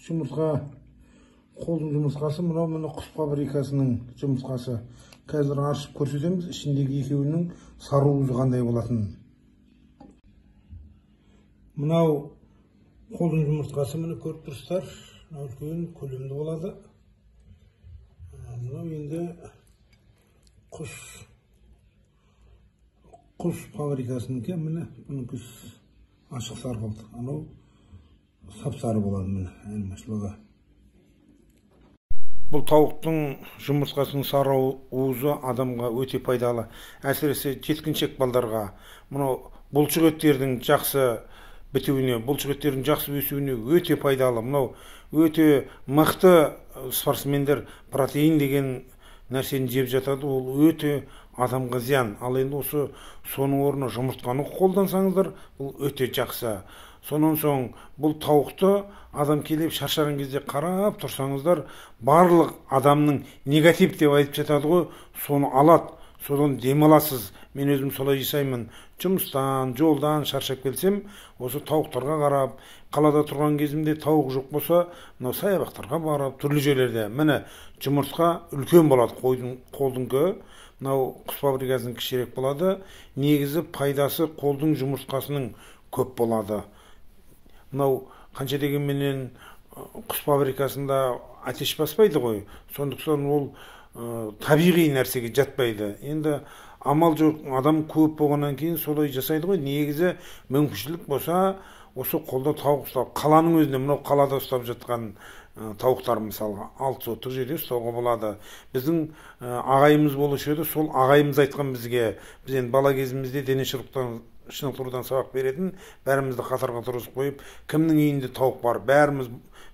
жұмыртқа, қолдың жұмыртқасы, мына құс фабрикасының жұмыртқасы. Қазір ашып көрсетеміз, ішіндегі екеуінің саруызы қандай болатын. Мынау қолдың жұмыртқасы, міне көріп тұрсыздар, үлкен көлемді болады. Мынау енді құс фабрикасының міне бұның ашық сары болды. Анау сап-сары болады, міне айырмашылығы. Бұл тауықтың жұмыртқасының сары уызы адамға өте пайдалы. Әсіресе жеткіншек балдарға, мынау бұлшық еттердің жақсы бітуіне, бұлшық еттердің жақсы өсуіне өте пайдалы. Мынау өте мықты спортсмендер протеин деген нәрсені жеп жатады, ол өте адамға зиян. Ал енді осы соның орнына жұмыртқаны қолдансаңыздар, бұл өте жақсы. Сонан соң бұл тауықты адам келіп шаршаған кезде қарап тұрсаңыздар, барлық адамның негатив деп айтып жатады ғой, соны алады, содан демаласыз. Мен өзім солай жасаймын. Жұмыстан, жолдан шаршап келсем, осы тауықтарға қарап, қалада тұрған кезімде тауық жоқ болса, мынау саябақтарға барып, түрлі жерлерде. Міне жұмыртқа үлкен болады, қолдыңқы. Мынау құс фабрикасының кішірек болады. Негізі пайдасы қолдың жұмыртқасының көп болады. Мынау қанша дегенменен құс фабрикасында атеш баспайды ғой. Сондықтан ол табиғи нәрсеге жатпайды. Енді амал жоқ, адам көп болғаннан кейін солай жасайды ғой. Негізі мүмкіншілік болса, осы қолда тауық ұстап, қаланың өзінде, мынау қалада ұстап жатқан тауықтар мысалға 6 сотық жерде ұстауға болады. Біздің ағайымыз болушы еді, сол ағайымыз айтқан бізге, біз енді бала кезімізде дене шынықтырудан сабақ беретін, бәрімізді қатарға тұрғызып қойып, кімнің үйінде тауық бар, бәріміз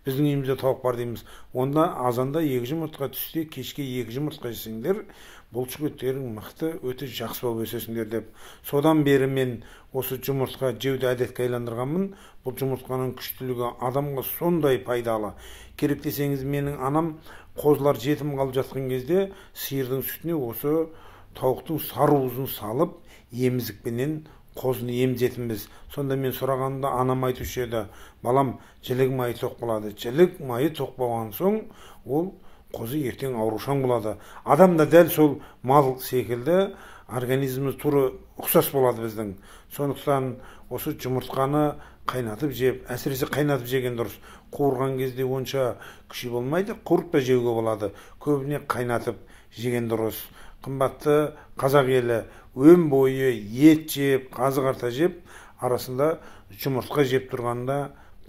біздің үйімізде тауық бар дейміз. Онда азанда 2 жұмыртқа түссе, кешке 2 жұмыртқа жесеңдер, бұлшық еттерің мықты, өте жақсы болып өсесіңдер деп. Содан бері мен осы жұмыртқа жеуді әдетке айландырғанмын. Бұл жұмыртқаның күштілігі адамға сондай пайдалы. Керек десеңіз, менің анам қозылар жетім қалып жатқан кезде сиырдың сүтіне осы тауықтың саруызын салып, емізікпенен қозыны емізетінбіз. Сонда мен сұрағанда анам айтушы еді, балам, жілік майы тоқ болады. Жілік майы тоқ болған соң, ол қозы ертең аурушаң болады. Адам да дәл сол мал секілді, организміміз туры ұқсас болады біздің. Сондықтан осы жұмыртқаны қайнатып жеп, әсіресе қайнатып жеген дұрыс. Қуырған кезде онша күші болмайды, қуырып та жеуге болады. Көбіне қайнатып жеген дұрыс. Қымбатты қазақ елі өн бойы ет жеп, қазы қарта жеп, арасында жұмыртқа жеп тұрғанда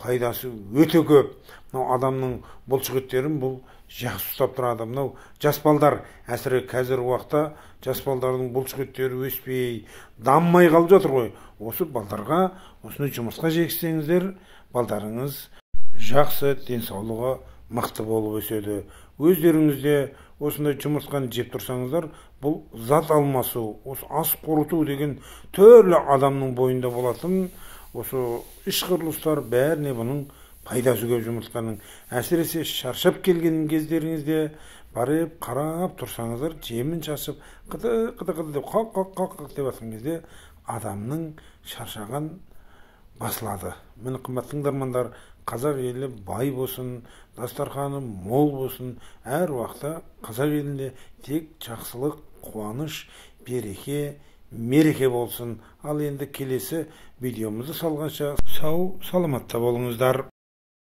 пайдасы өте көп. Мынау адамның бұлшық еттерін бұл жақсы ұстап тұрады. Мынау жас балдар, әсіресе қазір уақытта жас балдардың бұлшық еттері өспей, дамымай қалып жатыр ғой. Осы балдарға осыны жұмыртқа жегізсеңіздер, балдарыңыз жақсы, денсаулығы мықты болып өседі. Өздеріңізде осындай жұмыртқаны жеп тұрсаңыздар, бұл зат алмасу, осы ас қорыту деген түрлі адамның бойында болатын осы іш құрылыстар бәріне бұның пайдасы көп жұмыртқаның. Әсіресе шаршап келген кездеріңізде барып қарап тұрсаңыздар, жемін шашып, қыты деп қақ деп атқан кезде адамның шаршаған басылады. Міне қымбатты тыңдармандар, қазақ елі бай болсын, дастарханы мол болсын, әр уақытта қазақ елінде тек жақсылық, қуаныш, береке, мереке болсын. Ал енді келесі видеомызды салғанша сау, саламатта болыңыздар.